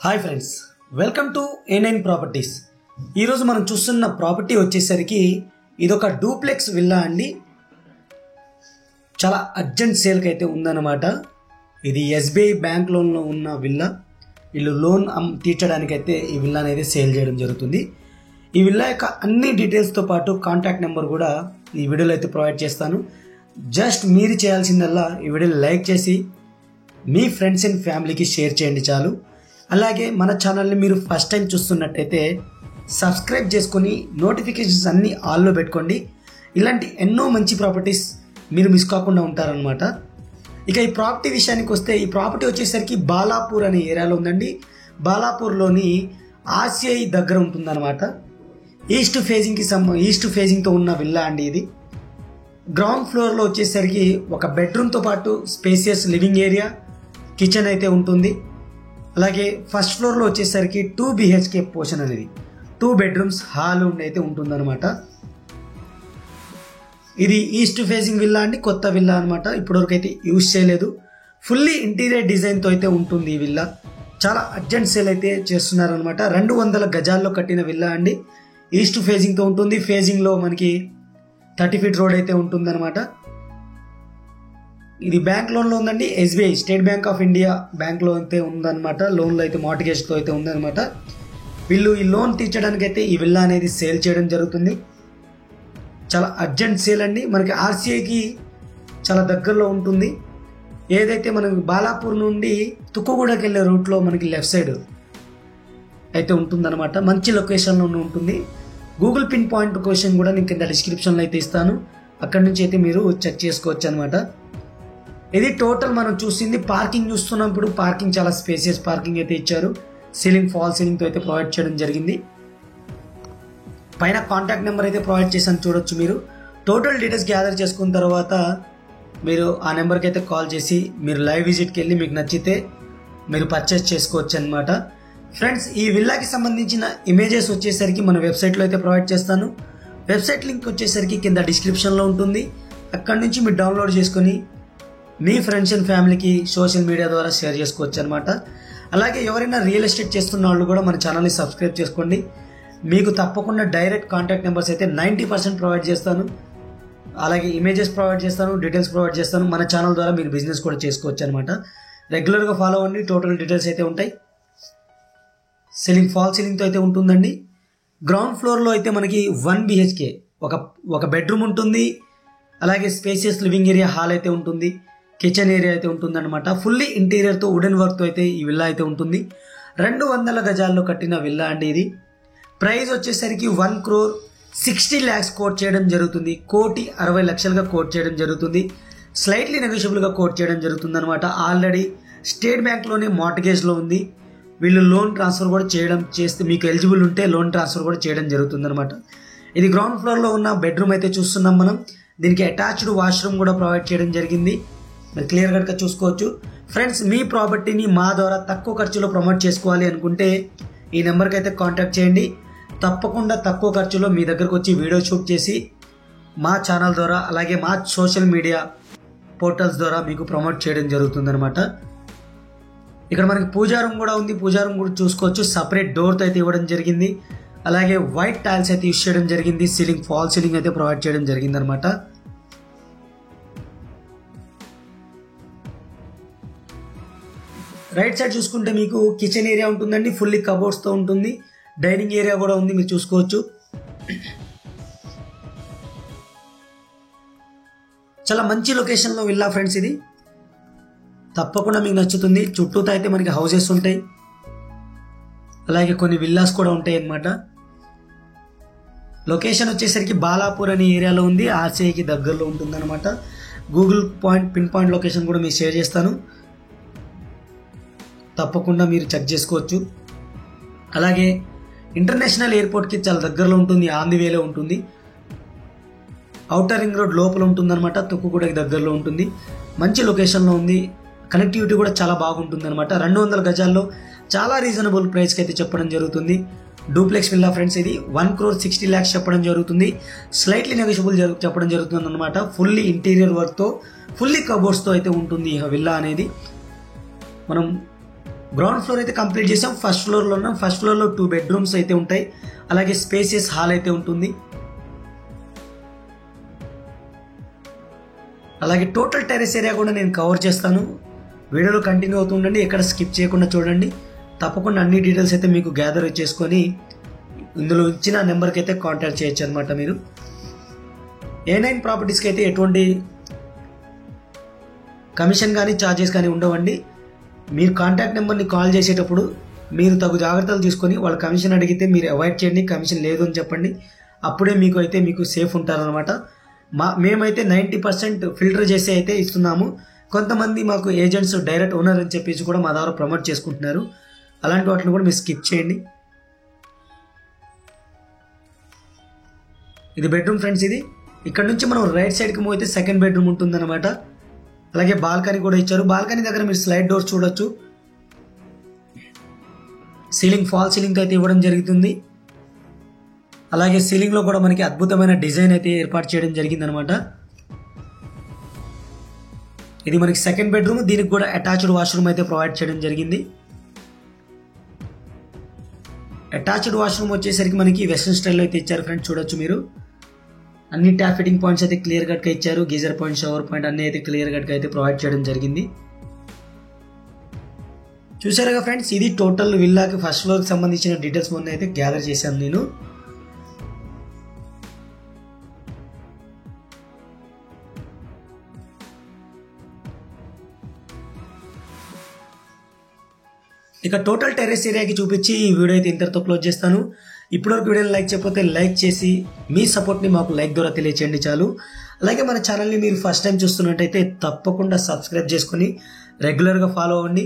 Hi friends, welcome to A9 properties. ఈరోజు మనం చూస్తున్న ప్రాపర్టీ వచ్చేసరికి ఇదొక డూప్లెక్స్ విల్లా అండి. చాలా అర్జెంట్ సేల్కి అయితే ఉందన్నమాట. ఇది SBI బ్యాంక్ లోన్లో ఉన్న విల్లా. వీళ్ళు లోన్ తీర్చడానికి అయితే ఈ విల్లా అనేది సేల్ చేయడం జరుగుతుంది. ఈ విల్లా యొక్క అన్ని డీటెయిల్స్తో పాటు కాంటాక్ట్ నెంబర్ కూడా ఈ వీడియోలో అయితే ప్రొవైడ్ చేస్తాను. జస్ట్ మీరు చేయాల్సిందల్లా ఈ వీడియోని లైక్ చేసి మీ ఫ్రెండ్స్ అండ్ ఫ్యామిలీకి షేర్ చేయండి చాలు. అలాగే మన ఛానల్ని మీరు ఫస్ట్ టైం చూస్తున్నట్టయితే సబ్స్క్రైబ్ చేసుకొని నోటిఫికేషన్స్ అన్నీ ఆల్లో పెట్టుకోండి. ఇలాంటి ఎన్నో మంచి ప్రాపర్టీస్ మీరు మిస్ కాకుండా ఉంటారనమాట. ఇక ఈ ప్రాపర్టీ విషయానికి వస్తే, ఈ ప్రాపర్టీ వచ్చేసరికి బాలాపూర్ అనే ఏరియాలో ఉందండి. బాలాపూర్లోని RCI దగ్గర ఉంటుందన్నమాట. ఈస్ట్ ఫేజింగ్తో ఉన్న విల్లా అండి ఇది. గ్రౌండ్ ఫ్లోర్లో వచ్చేసరికి ఒక బెడ్రూమ్తో పాటు స్పేసియస్ లివింగ్ ఏరియా, కిచెన్ అయితే ఉంటుంది. అలాగే ఫస్ట్ ఫ్లోర్లో వచ్చేసరికి 2 BHK పోర్షన్ అనేది 2 బెడ్రూమ్స్ హాల్ అయితే ఉంటుందన్నమాట. ఇది ఈస్ట్ ఫేసింగ్ విల్లా అండి, కొత్త విల్లా అనమాట. ఇప్పటివరకు అయితే యూజ్ చేయలేదు. ఫుల్లీ ఇంటీరియర్ డిజైన్తో అయితే ఉంటుంది ఈ విల్లా. చాలా అర్జెంట్ సేల్ అయితే చేస్తున్నారనమాట. 200 గజాల్లో కట్టిన విల్లా అండి. ఈస్ట్ ఫేజింగ్తో ఉంటుంది. ఫేజింగ్లో మనకి 30 feet రోడ్ అయితే ఉంటుందన్నమాట. ఇది బ్యాంక్ లోన్లో ఉందండి. SBI state bank of India బ్యాంక్లో అయితే ఉందన్నమాట. లోన్లో అయితే మార్టిగేజ్తో అయితే ఉందన్నమాట. వీళ్ళు ఈ లోన్ తీర్చడానికి అయితే ఈ విల్లా అనేది సేల్ చేయడం జరుగుతుంది. చాలా అర్జెంట్ సేల్ అండి. మనకి RCIకి చాలా దగ్గరలో ఉంటుంది. ఏదైతే మనకి బాలాపూర్ నుండి తుక్కుగూడకి వెళ్ళే రూట్లో మనకి లెఫ్ట్ సైడ్ అయితే ఉంటుందన్నమాట. మంచి లొకేషన్లో ఉంటుంది. గూగుల్ పిన్ పాయింట్ లొకేషన్ కూడా నేను కింద డిస్క్రిప్షన్లో అయితే ఇస్తాను. అక్కడి నుంచి అయితే మీరు చెక్ చేసుకోవచ్చు అనమాట. ఇది టోటల్ మనం చూసింది. పార్కింగ్ చూస్తున్నప్పుడు పార్కింగ్ చాలా స్పేసియస్ పార్కింగ్ అయితే ఇచ్చారు. సీలింగ్ ఫాల్ సీలింగ్తో అయితే ప్రొవైడ్ చేయడం జరిగింది. పైన కాంటాక్ట్ నెంబర్ అయితే ప్రొవైడ్ చేశాను, చూడొచ్చు మీరు. టోటల్ డీటెయిల్స్ గ్యాదర్ చేసుకున్న తర్వాత మీరు ఆ నెంబర్కి అయితే కాల్ చేసి మీరు లైవ్ విజిట్కి వెళ్ళి మీకు నచ్చితే మీరు పర్చేస్ చేసుకోవచ్చు అనమాట. ఫ్రెండ్స్, ఈ విల్లాకి సంబంధించిన ఇమేజెస్ వచ్చేసరికి మన వెబ్సైట్లో అయితే ప్రొవైడ్ చేస్తాను. వెబ్సైట్ లింక్ వచ్చేసరికి కింద డిస్క్రిప్షన్లో ఉంటుంది. అక్కడి నుంచి మీరు డౌన్లోడ్ చేసుకొని మీ ఫ్రెండ్స్ అండ్ ఫ్యామిలీకి సోషల్ మీడియా ద్వారా షేర్ చేసుకోవచ్చు అనమాట. అలాగే ఎవరైనా రియల్ ఎస్టేట్ చేస్తున్న వాళ్ళు కూడా మన ఛానల్ని సబ్స్క్రైబ్ చేసుకోండి. మీకు తప్పకుండా డైరెక్ట్ కాంటాక్ట్ నెంబర్స్ అయితే 90% ప్రొవైడ్ చేస్తాను. అలాగే ఇమేజెస్ ప్రొవైడ్ చేస్తాను, డీటెయిల్స్ ప్రొవైడ్ చేస్తాను. మన ఛానల్ ద్వారా మీరు బిజినెస్ కూడా చేసుకోవచ్చు అనమాట. రెగ్యులర్గా ఫాలో అవ్వండి. టోటల్ డీటెయిల్స్ అయితే ఉంటాయి. ఫాల్ సీలింగ్తో అయితే ఉంటుందండి. గ్రౌండ్ ఫ్లోర్లో అయితే మనకి 1 BHK ఒక బెడ్రూమ్ ఉంటుంది. అలాగే స్పేసియస్ లివింగ్ ఏరియా హాల్ అయితే ఉంటుంది. కిచెన్ ఏరియా అయితే ఉంటుందన్నమాట. ఫుల్లీ ఇంటీరియర్తో వుడెన్ వర్క్తో అయితే ఈ విల్లా అయితే ఉంటుంది. 200 గజాల్లో కట్టిన విల్లా అండి ఇది. ప్రైస్ వచ్చేసరికి 1,60,00,000 కోట్ చేయడం జరుగుతుంది. 1,60,00,000గా కోట్ చేయడం జరుగుతుంది. స్లైట్లీ నెగోషియబుల్గా కోట్ చేయడం జరుగుతుంది అనమాట. ఆల్రెడీ స్టేట్ బ్యాంక్లోనే మార్టిగేజ్లో ఉంది. వీళ్ళు లోన్ ట్రాన్స్ఫర్ కూడా చేస్తే మీకు ఎలిజిబుల్ ఉంటే లోన్ ట్రాన్స్ఫర్ కూడా చేయడం జరుగుతుంది అనమాట. ఇది గ్రౌండ్ ఫ్లోర్లో ఉన్న బెడ్రూమ్ అయితే చూస్తున్నాం మనం. దీనికి అటాచ్డ్ వాష్రూమ్ కూడా ప్రొవైడ్ చేయడం జరిగింది. మీరు క్లియర్ కట్గా చూసుకోవచ్చు. ఫ్రెండ్స్, మీ ప్రాపర్టీని మా ద్వారా తక్కువ ఖర్చులో ప్రమోట్ చేసుకోవాలి అనుకుంటే ఈ నెంబర్కి అయితే కాంటాక్ట్ చేయండి. తప్పకుండా తక్కువ ఖర్చులో మీ దగ్గరకు వచ్చి వీడియో షూట్ చేసి మా ఛానల్ ద్వారా అలాగే మా సోషల్ మీడియా పోర్టల్స్ ద్వారా మీకు ప్రమోట్ చేయడం జరుగుతుందన్నమాట. ఇక్కడ మనకి పూజా రూమ్ కూడా ఉంది. పూజా రూమ్ కూడా చూసుకోవచ్చు. సపరేట్ డోర్తో అయితే ఇవ్వడం జరిగింది. అలాగే వైట్ టైల్స్ అయితే యూస్ చేయడం జరిగింది. ఫాల్ సీలింగ్ అయితే ప్రొవైడ్ చేయడం జరిగింది అనమాట. రైట్ సైడ్ చూసుకుంటే మీకు కిచెన్ ఏరియా ఉంటుందండి. ఫుల్లీ కబోర్డ్స్తో ఉంటుంది. డైనింగ్ ఏరియా కూడా ఉంది, మీరు చూసుకోవచ్చు. చాలా మంచి లొకేషన్లో విల్లా ఫ్రెండ్స్ ఇది. తప్పకుండా మీకు నచ్చుతుంది. చుట్టూతో అయితే మనకి హౌసెస్ ఉంటాయి. అలాగే కొన్ని విల్లాస్ కూడా ఉంటాయి అన్నమాట. లొకేషన్ వచ్చేసరికి బాలాపూర్ అనే ఏరియాలో ఉంది. RCIకి దగ్గరలో ఉంటుందన్నమాట. గూగుల్ పిన్ పాయింట్ లొకేషన్ కూడా మీకు షేర్ చేస్తాను. తప్పకుండా మీరు చెక్ చేసుకోవచ్చు. అలాగే ఇంటర్నేషనల్ ఎయిర్పోర్ట్కి చాలా దగ్గరలో ఉంటుంది. ఆన్ ది వేలో ఉంటుంది. ఔటర్ రింగ్ రోడ్ లోపల ఉంటుందన్నమాట. తుక్కుగూడకి దగ్గరలో ఉంటుంది. మంచి లొకేషన్లో ఉంది. కనెక్టివిటీ కూడా చాలా బాగుంటుంది అనమాట. 200 గజాల్లో చాలా రీజనబుల్ ప్రైస్కి అయితే చెప్పడం జరుగుతుంది. డూప్లెక్స్ విల్లా ఫ్రెండ్స్, ఇది 1,60,00,000 చెప్పడం జరుగుతుంది. స్లైట్లీ నెగోషియబుల్ చెప్పడం జరుగుతుంది అనమాట. ఫుల్లీ ఇంటీరియర్ వర్క్తో ఫుల్లీ కబోర్డ్స్తో అయితే ఉంటుంది ఈ విల్లా అనేది. మనం గ్రౌండ్ ఫ్లోర్ అయితే కంప్లీట్ చేసాం. ఫస్ట్ ఫ్లోర్లో ఉన్నాం. ఫస్ట్ ఫ్లోర్లో 2 బెడ్రూమ్స్ అయితే ఉంటాయి. అలాగే స్పేసియస్ హాల్ అయితే ఉంటుంది. అలాగే టోటల్ టెరెస్ ఏరియా కూడా నేను కవర్ చేస్తాను. వీడియోలో కంటిన్యూ అవుతూ ఉండండి, ఎక్కడ స్కిప్ చేయకుండా చూడండి. తప్పకుండా అన్ని డీటెయిల్స్ అయితే మీకు గ్యాదర్ చేసుకొని ఇందులో ఇచ్చిన నెంబర్కి అయితే కాంటాక్ట్ చేయొచ్చు అనమాట. మీరు A9 ప్రాపర్టీస్కి అయితే ఎటువంటి కమిషన్ కానీ ఛార్జెస్ కానీ ఉండవండి. మీరు కాంటాక్ట్ నెంబర్ని కాల్ చేసేటప్పుడు మీరు తగు జాగ్రత్తలు తీసుకొని వాళ్ళ కమిషన్ అడిగితే మీరు అవాయిడ్ చేయండి, కమిషన్ లేదు అని చెప్పండి. అప్పుడే మీకు సేఫ్ ఉంటారనమాట. మేమైతే 90% ఫిల్టర్ చేసి అయితే ఇస్తున్నాము. కొంతమంది మాకు ఏజెంట్స్ డైరెక్ట్ ఓనర్ అని చెప్పేసి కూడా మా ద్వారా ప్రమోట్ చేసుకుంటున్నారు. అలాంటి వాటిని కూడా మీరు స్కిప్ చేయండి. ఇది బెడ్రూమ్ ఫ్రెండ్స్. ఇది ఇక్కడ నుంచి మనం రైట్ సైడ్కి పోతే సెకండ్ బెడ్రూమ్ ఉంటుందన్నమాట. అలాగే బాల్కనీ కూడా ఇచ్చారు. బాల్కనీ దగ్గర మీరు స్లైడ్ డోర్స్ చూడొచ్చు. సీలింగ్ ఫాల్ సీలింగ్ అయితే ఇవ్వడం జరుగుతుంది. అలాగే సీలింగ్ లో కూడా మనకి అద్భుతమైన డిజైన్ అయితే ఏర్పాటు చేయడం జరిగింది అనమాట. ఇది మనకి సెకండ్ బెడ్రూమ్. దీనికి కూడా అటాచ్డ్ వాష్రూమ్ అయితే ప్రొవైడ్ చేయడం జరిగింది. అటాచ్డ్ వాష్రూమ్ వచ్చేసరికి మనకి వెస్ట్రన్ స్టైల్లో అయితే ఇచ్చారు ఫ్రెండ్స్. చూడొచ్చు మీరు. అన్ని ట్యాప్ ఫిట్టింగ్ పాయింట్స్ అయితే క్లియర్ కట్గా ఇచ్చారు. గీజర్ పాయింట్, షవర్ పాయింట్ అన్ని అయితే క్లియర్ కట్గా అయితే ప్రొవైడ్ చేయడం జరిగింది. చూసారుగా ఫ్రెండ్స్, ఇది టోటల్ విల్లాకి ఫస్ట్ ఫ్లోర్కి సంబంధించిన డీటెయిల్స్ మొన్న అయితే గ్యాదర్ చేశాను నేను. ఇక టోటల్ టెర్రస్ ఏరియాకి చూపించి ఈ వీడియో అయితే ఇంతటితో క్లోజ్ చేస్తాను. ఇప్పటివరకు వీడియోని లైక్ చేయకపోతే లైక్ చేసి మీ సపోర్ట్ని మాకు లైక్ ద్వారా తెలియచేయండి చాలు. అలాగే మన ఛానల్ని మీరు ఫస్ట్ టైం చూస్తున్నట్టయితే తప్పకుండా సబ్స్క్రైబ్ చేసుకొని రెగ్యులర్గా ఫాలో అవ్వండి.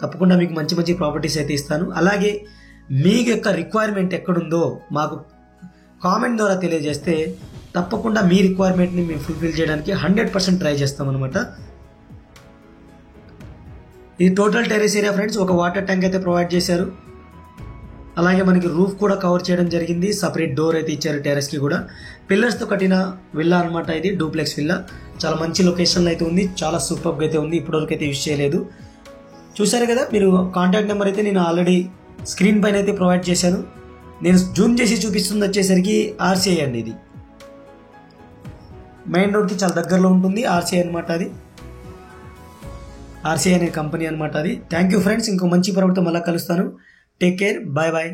తప్పకుండా మీకు మంచి మంచి ప్రాపర్టీస్ అయితే ఇస్తాను. అలాగే మీ యొక్క రిక్వైర్మెంట్ ఎక్కడుందో మాకు కామెంట్ ద్వారా తెలియజేస్తే తప్పకుండా మీ రిక్వైర్మెంట్ని మేము ఫుల్ఫిల్ చేయడానికి 100% ట్రై చేస్తాం అనమాట. ఇది టోటల్ టెర్రస్ ఏరియా ఫ్రెండ్స్. ఒక వాటర్ ట్యాంక్ అయితే ప్రొవైడ్ చేశారు. అలాగే మనకి రూఫ్ కూడా కవర్ చేయడం జరిగింది. సపరేట్ డోర్ అయితే ఇచ్చారు టెర్రస్కి కూడా. పిల్లర్స్తో కట్టిన విల్లా అనమాట. ఇది డూప్లెక్స్ విల్లా. చాలా మంచి లొకేషన్లో అయితే ఉంది. చాలా సూపర్గా అయితే ఉంది. ఇప్పటివరకు అయితే యూజ్ చేయలేదు. చూసారు కదా, మీరు కాంటాక్ట్ నెంబర్ అయితే నేను ఆల్రెడీ స్క్రీన్ పైన అయితే ప్రొవైడ్ చేశాను. నేను జూమ్ చేసి చూపిస్తుంది వచ్చేసరికి RCI అండి. ఇది మెయిన్ రోడ్కి చాలా దగ్గరలో ఉంటుంది. RCI అనమాట. అది RCI అనే కంపెనీ అనమాట. అది. Thank you friends. ఇంకో మంచి ప్రాపర్టీతో మళ్ళీ కలుస్తాను. Take care. Bye bye.